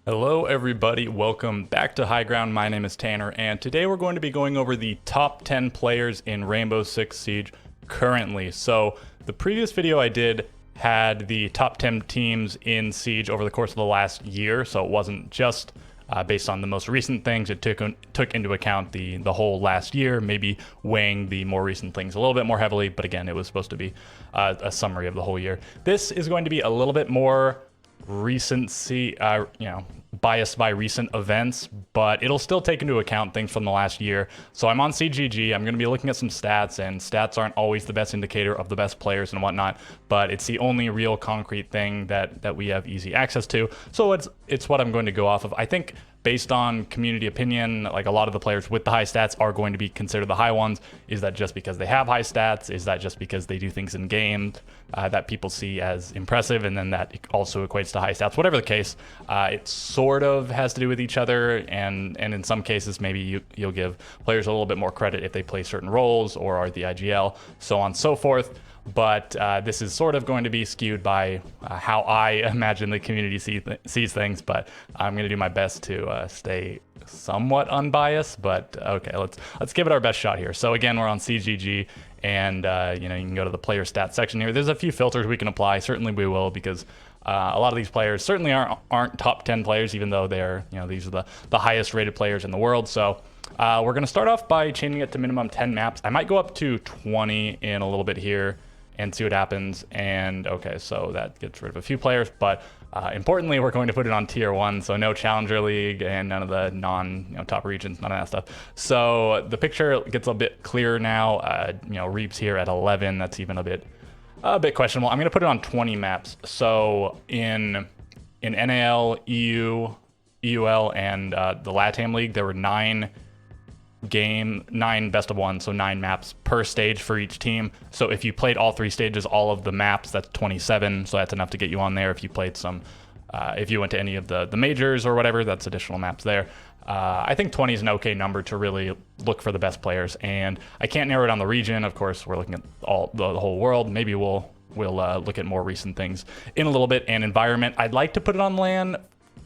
Hello everybody, welcome back to High Ground. My name is Tanner, and today we're going to be going over the top 10 players in Rainbow Six Siege currently. So the previous video I did had the top 10 teams in Siege over the course of the last year, so it wasn't just based on the most recent things. It took into account the whole last year, maybe weighing the more recent things a little bit more heavily, but again, it was supposed to be a summary of the whole year. This is going to be a little bit more recency, biased by recent events, but it'll still take into account things from the last year. So I'm on CGG. I'm going to be looking at some stats, and stats aren't always the best indicator of the best players and whatnot, but it's the only real concrete thing that we have easy access to. So it's what I'm going to go off of. I think based on community opinion, like a lot of the players with the high stats are going to be considered the high ones. Is that just because they have high stats? Is that just because they do things in game that people see as impressive, and then that also equates to high stats? Whatever the case, it sort of has to do with each other, and in some cases maybe you'll give players a little bit more credit if they play certain roles or are the IGL, so on and so forth. But this is sort of going to be skewed by how I imagine the community sees things, but I'm going to do my best to stay somewhat unbiased. But okay, let's give it our best shot here. So again, we're on CGG, and you can go to the player stats section here. There's a few filters we can apply. Certainly we will, because a lot of these players certainly aren't top 10 players, even though they're these are the highest rated players in the world. So we're going to start off by changing it to minimum 10 maps. I might go up to 20 in a little bit here and see what happens. And okay, so that gets rid of a few players, but importantly, we're going to put it on tier 1, so no Challenger League and none of the top regions, none of that stuff. So the picture gets a bit clearer now. Reaps here at 11. That's even a bit questionable. I'm going to put it on 20 maps. So in NAL, EU, EUL, and the LATAM League, there were 9 best of 1, so 9 maps per stage for each team. So if you played all 3 stages, all of the maps, that's 27, so that's enough to get you on there. If you played if you went to any of the majors or whatever, that's additional maps there. I think 20 is an okay number to really look for the best players, and I can't narrow down the region. Of course, we're looking at the whole world. Maybe we'll look at more recent things in a little bit. And environment, I'd like to put it on LAN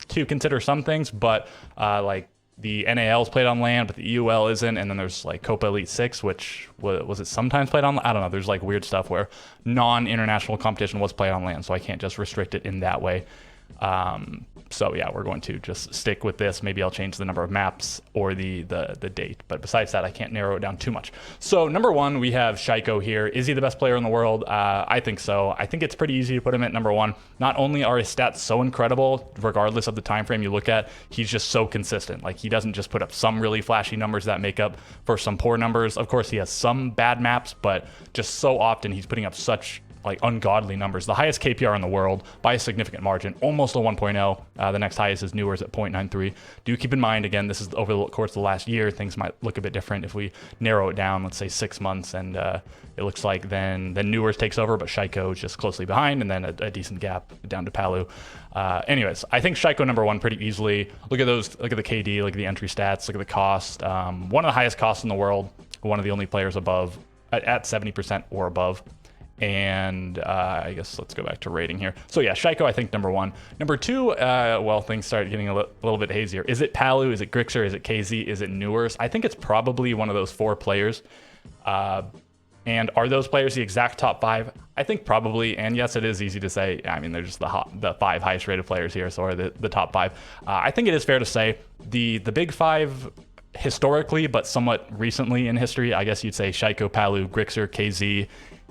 to consider some things, but like the NAL is played on LAN, but the EUL isn't. And then there's like Copa Elite 6, which was it sometimes played on? I don't know. There's like weird stuff where non-international competition was played on LAN, so I can't just restrict it in that way. So yeah, we're going to just stick with this. Maybe I'll change the number of maps or the date, but besides that, I can't narrow it down too much. So number 1, we have Shaiiko here. Is he the best player in the world? I think so. I think it's pretty easy to put him at number 1. Not only are his stats so incredible, regardless of the time frame you look at, he's just so consistent. Like, he doesn't just put up some really flashy numbers that make up for some poor numbers. Of course, he has some bad maps, but just so often he's putting up such like ungodly numbers. The highest KPR in the world by a significant margin, almost a 1.0. The next highest is Newers at 0.93. Do keep in mind, again, this is over the course of the last year. Things might look a bit different if we narrow it down, let's say 6 months, and it looks like then Newers takes over, but Shaiiko is just closely behind, and then a decent gap down to Palu. Anyways, I think Shaiiko number 1 pretty easily. Look at those, look at the KD, look at the entry stats, look at the cost. One of the highest costs in the world, one of the only players above at 70% or above. And I guess let's go back to rating here. So yeah, Shaiiko, I think number 1. Number 2, well, things start getting a little bit hazier. Is it Palu? Is it Grixer? Is it KZ? Is it Newers? I think it's probably one of those 4 players. And are those players the exact top 5? I think probably. And yes, it is easy to say. I mean, they're just the 5 highest rated players here, so are the top 5. I think it is fair to say the big 5 historically, but somewhat recently in history, I guess you'd say Shaiiko, Palu, Grixer, KZ,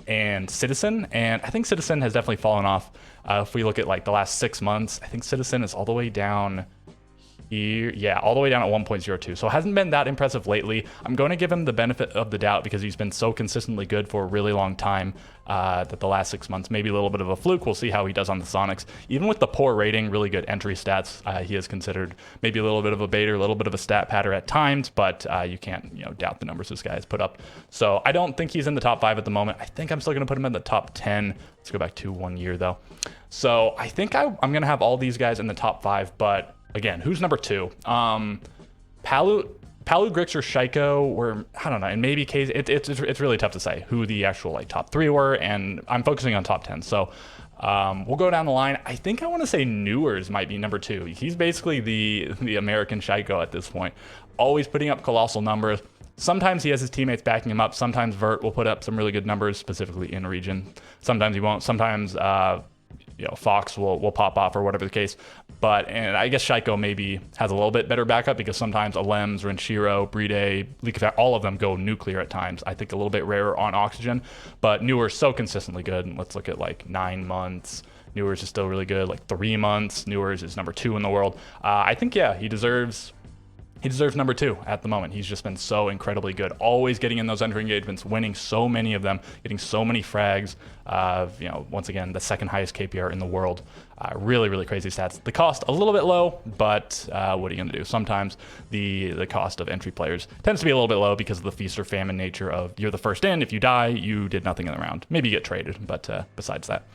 and Citizen. And I think Citizen has definitely fallen off. If we look at like the last 6 months, I think Citizen is all the way down here. Yeah, all the way down at 1.02. So it hasn't been that impressive lately. I'm going to give him the benefit of the doubt because he's been so consistently good for a really long time that the last 6 months, maybe a little bit of a fluke. We'll see how he does on the Sonics. Even with the poor rating, really good entry stats, he is considered maybe a little bit of a baiter, a little bit of a stat patter at times, but you can't doubt the numbers this guy has put up. So I don't think he's in the top 5 at the moment. I think I'm still going to put him in the top 10. Let's go back to 1 year though. So I think I'm going to have all these guys in the top 5, but again, who's number 2? Palu, Grixer, Shaiiko were, I don't know, and maybe KZ. It's really tough to say who the actual like top 3 were, and I'm focusing on top 10. So We'll go down the line. I think I want to say Newers might be number 2. He's basically the American Shaiko at this point. Always putting up colossal numbers. Sometimes he has his teammates backing him up. Sometimes Vert will put up some really good numbers, specifically in region. Sometimes he won't. Sometimes Fox will pop off or whatever the case. And I guess Shaiko maybe has a little bit better backup because sometimes Alems, Renshiro, Bride, Leak, all of them go nuclear at times. I think a little bit rarer on oxygen, but Newer's so consistently good. And let's look at like 9 months. Newers is still really good. Like 3 months, Newers is number 2 in the world. I think, yeah, he deserves number 2 at the moment. He's just been so incredibly good. Always getting in those entry engagements, winning so many of them, getting so many frags. Once again, the second highest KPR in the world. Really, really crazy stats. The cost a little bit low, but what are you going to do? Sometimes the cost of entry players tends to be a little bit low because of the feast or famine nature of you're the first in. If you die, you did nothing in the round. Maybe you get traded, but besides that,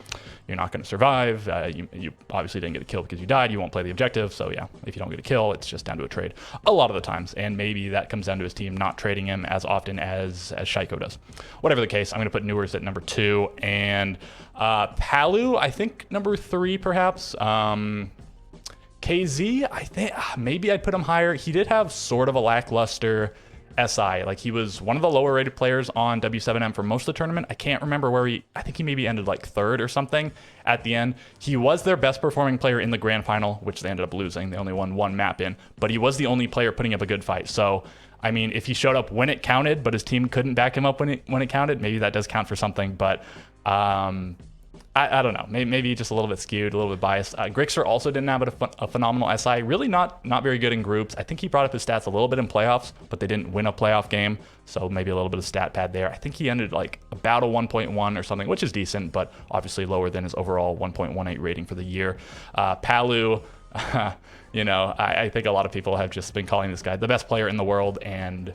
you're not going to survive. You obviously didn't get a kill because you died. You won't play the objective. So yeah, if you don't get a kill, it's just down to a trade a lot of the times. And maybe that comes down to his team not trading him as often as Shaiko does. Whatever the case, I'm going to put Newers at number 2 and Palu, I think number 3 perhaps. KZ, I think maybe I'd put him higher. He did have sort of a lackluster SI. Like he was one of the lower rated players on W7M for most of the tournament. I can't remember where I think he maybe ended like 3rd or something at the end. He was their best performing player in the grand final, which they ended up losing. They only won 1 map in, but he was the only player putting up a good fight. So, I mean, if he showed up when it counted, but his team couldn't back him up when it counted, maybe that does count for something. But I don't know. Maybe just a little bit skewed, a little bit biased. Grixer also didn't have a phenomenal SI. Really not very good in groups. I think he brought up his stats a little bit in playoffs, but they didn't win a playoff game. So maybe a little bit of stat pad there. I think he ended like about a 1.1 or something, which is decent, but obviously lower than his overall 1.18 rating for the year. Palu, I think a lot of people have just been calling this guy the best player in the world, and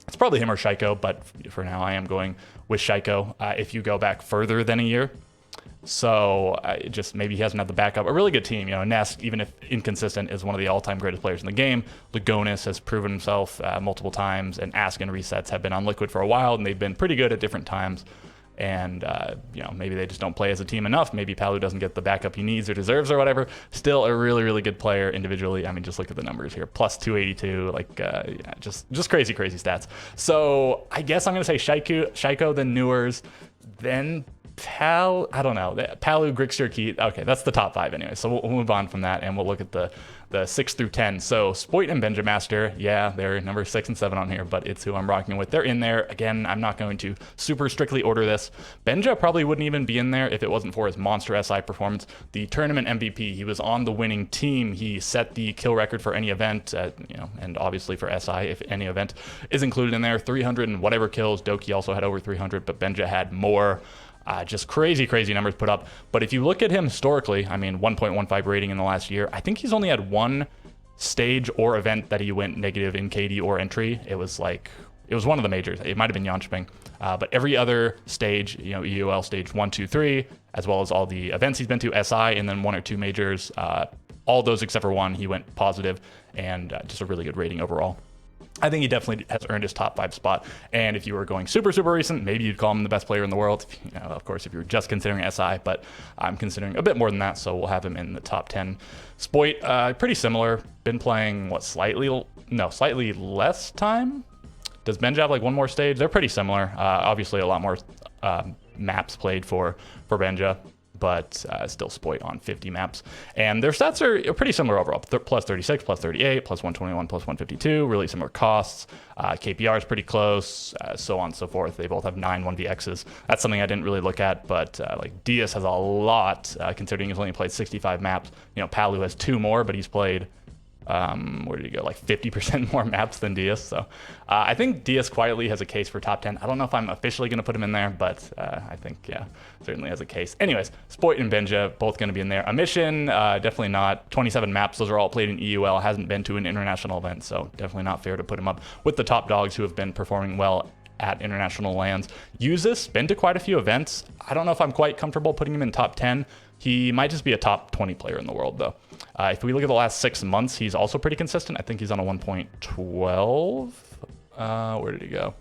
it's probably him or Shaiko, but for now I am going with Shaiko. If you go back further than a year, so just maybe he hasn't had the backup. A really good team, Ness, even if inconsistent, is one of the all-time greatest players in the game. Lugonis has proven himself multiple times, and Ask and Resets have been on Liquid for a while, and they've been pretty good at different times. And, maybe they just don't play as a team enough. Maybe Palu doesn't get the backup he needs or deserves or whatever. Still a really, really good player individually. I mean, just look at the numbers here. Plus 282, just crazy, crazy stats. So I guess I'm going to say Shaiko, then Newers, then I don't know. Palu, Grixer, Keat. Okay, that's the top 5 anyway. So we'll move on from that and we'll look at the 6 through 10. So Spoit and Benjamaster, yeah, they're number 6 and 7 on here, but it's who I'm rocking with. They're in there. Again, I'm not going to super strictly order this. Benja probably wouldn't even be in there if it wasn't for his monster SI performance. The tournament MVP, he was on the winning team. He set the kill record for any event, and obviously for SI, if any event is included in there. 300 and whatever kills. Doki also had over 300, but Benja had more. Just crazy, crazy numbers put up. But if you look at him historically, I mean, 1.15 rating in the last year. I think he's only had 1 stage or event that he went negative in KD or entry. It was one of the majors. It might have been Yanchping. But every other stage, EUL stage 1, 2, 3, as well as all the events he's been to, SI, and then 1 or 2 majors, all those except for 1, he went positive, and just a really good rating overall. I think he definitely has earned his top 5 spot. And if you were going super, super recent, maybe you'd call him the best player in the world. Of course, if you were just considering SI, but I'm considering a bit more than that, so we'll have him in the top 10. Spoit, pretty similar. Been playing, slightly less time? Does Benja have like 1 more stage? They're pretty similar. Obviously, a lot more maps played for Benja, but still Spoit on 50 maps. And their stats are pretty similar overall. Plus 36, plus 38, plus 121, plus 152, really similar costs. KPR is pretty close, so on and so forth. They both have 9 1vx's. That's something I didn't really look at, but Diaz has a lot, considering he's only played 65 maps. Palu has 2 more, but he's played where did he go? Like 50% more maps than Diaz. So I think Diaz quietly has a case for top 10. I don't know if I'm officially going to put him in there, but I think, yeah, certainly has a case. Anyways, Spoit and Benja, both going to be in there. A mission, definitely not. 27 maps, those are all played in EUL, hasn't been to an international event, so definitely not fair to put him up with the top dogs who have been performing well at international lands. Yuzus, been to quite a few events. I don't know if I'm quite comfortable putting him in top 10. He might just be a top 20 player in the world, though. If we look at the last 6 months, he's also pretty consistent. I think he's on a 1.12. Where did he go?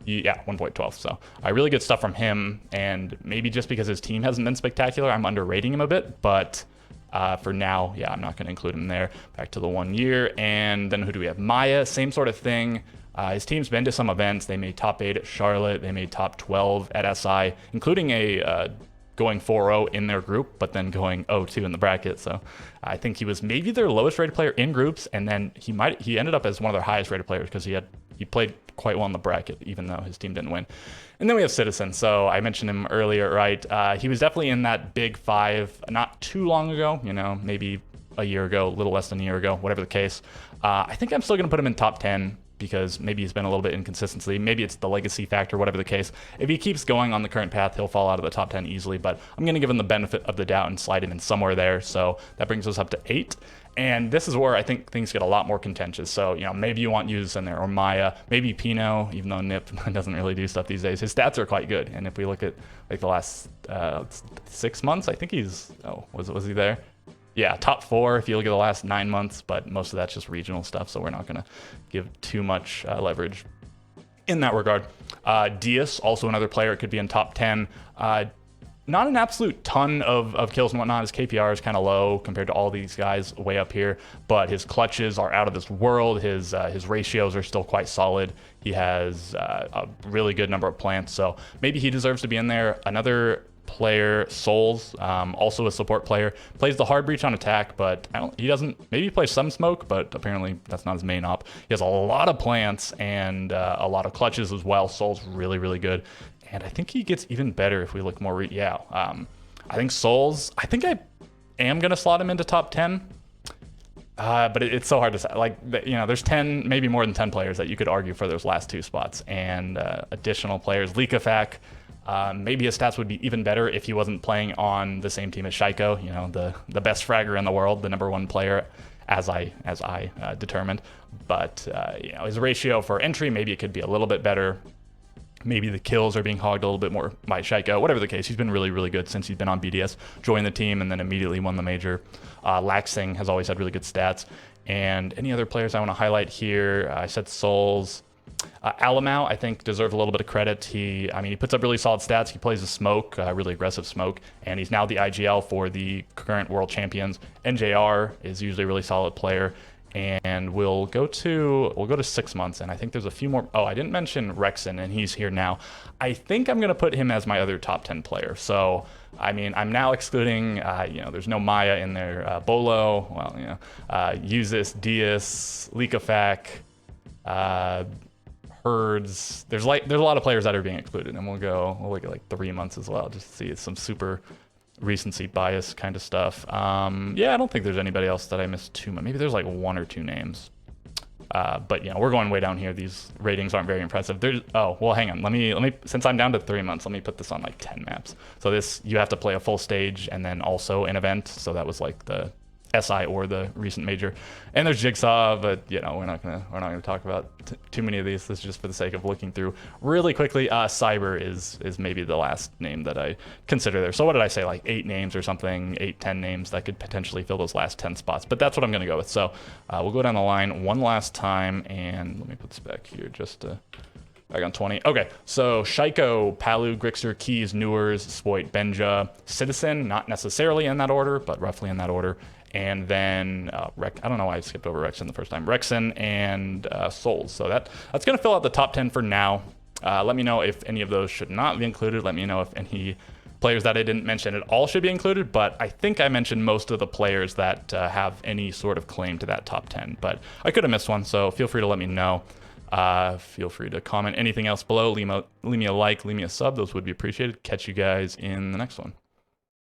Yeah, 1.12. So really good stuff from him. And maybe just because his team hasn't been spectacular, I'm underrating him a bit. But for now, yeah, I'm not going to include him there. Back to the 1 year. And then who do we have? Maya, same sort of thing. His team's been to some events. They made top 8 at Charlotte. They made top 12 at SI, including a going 4-0 in their group, but then going 0-2 in the bracket. So I think he was maybe their lowest rated player in groups, and then he ended up as one of their highest rated players because he played quite well in the bracket, even though his team didn't win. And then we have Citizen. So I mentioned him earlier, right? He was definitely in that big 5 not too long ago, maybe a year ago, a little less than a year ago, whatever the case. I think I'm still going to put him in top 10 because maybe he's been a little bit inconsistency. Maybe it's the legacy factor, whatever the case. If he keeps going on the current path, he'll fall out of the top 10 easily, but I'm going to give him the benefit of the doubt and slide him in somewhere there. So that brings us up to 8. And this is where I think things get a lot more contentious. So, maybe you want Yuz in there, or Maya, maybe Pino, even though Nip doesn't really do stuff these days. His stats are quite good. And if we look at like the last 6 months, I think he's, was he there? Yeah, top 4 if you look at the last 9 months, but most of that's just regional stuff, so we're not going to give too much leverage in that regard. Diaz, also another player, it could be in top 10. Not an absolute ton of kills and whatnot. His KPR is kind of low compared to all these guys way up here, but his clutches are out of this world. His ratios are still quite solid. He has a really good number of plants, so maybe he deserves to be in there. Another player, Souls, also a support player, plays the hard breach on attack, but maybe he plays some smoke, but apparently that's not his main op. He has a lot of plants and a lot of clutches as well. Souls really, really good. And I think he gets even better if we look more, I think Souls, I am going to slot him into top 10. But it's so hard to say. There's 10, maybe more than 10 players that you could argue for those last 2 spots. And additional players, Likafak, maybe his stats would be even better if he wasn't playing on the same team as Shaiko, the best fragger in the world, the number 1 player, as I determined. But his ratio for entry, maybe it could be a little bit better. Maybe the kills are being hogged a little bit more by Shaiko. Whatever the case, he's been really, really good since he's been on BDS. Joined the team and then immediately won the major. Laxing has always had really good stats. And any other players I want to highlight here? I said Souls. Alamau, I think, deserves a little bit of credit. He puts up really solid stats. He plays a smoke, really aggressive smoke, and he's now the IGL for the current world champions. NJR is usually a really solid player. And we'll go to 6 months, and I think there's a few more. Oh, I didn't mention Rexon, and he's here now. I think I'm going to put him as my other top 10 player. So, I'm now excluding, there's no Maya in there. Bolo, Uzis, Diaz, Likafak, Herds. There's a lot of players that are being excluded, and we'll look at like 3 months as well, just to see some super recency bias kind of stuff. I don't think there's anybody else that I missed too much. Maybe there's like 1 or 2 names. But we're going way down here. These ratings aren't very impressive. Hang on. Let me since I'm down to 3 months, let me put this on like 10 maps. So you have to play a full stage and then also an event. So that was like the SI or the recent major. And there's Jigsaw, but we're not gonna talk about too many of these. This is just for the sake of looking through really quickly. Cyber is maybe the last name that I consider there. So what did I say, like 8 names or something, 8-10 names that could potentially fill those last 10 spots, but that's what I'm gonna go with. So we'll go down the line one last time, and let me put this back here just to back on 20. Okay, so Shaiko, Palu, Grixer, Keys, Newers, Spoit, Benja, Citizen, not necessarily in that order, but roughly in that order. And then I don't know why I skipped over Rexon the first time. Rexon and Souls. So that's going to fill out the top 10 for now. Let me know if any of those should not be included. Let me know if any players that I didn't mention at all should be included. But I think I mentioned most of the players that have any sort of claim to that top 10. But I could have missed one, so feel free to let me know. Feel free to comment anything else below. Leave me a like, leave me a sub. Those would be appreciated. Catch you guys in the next one.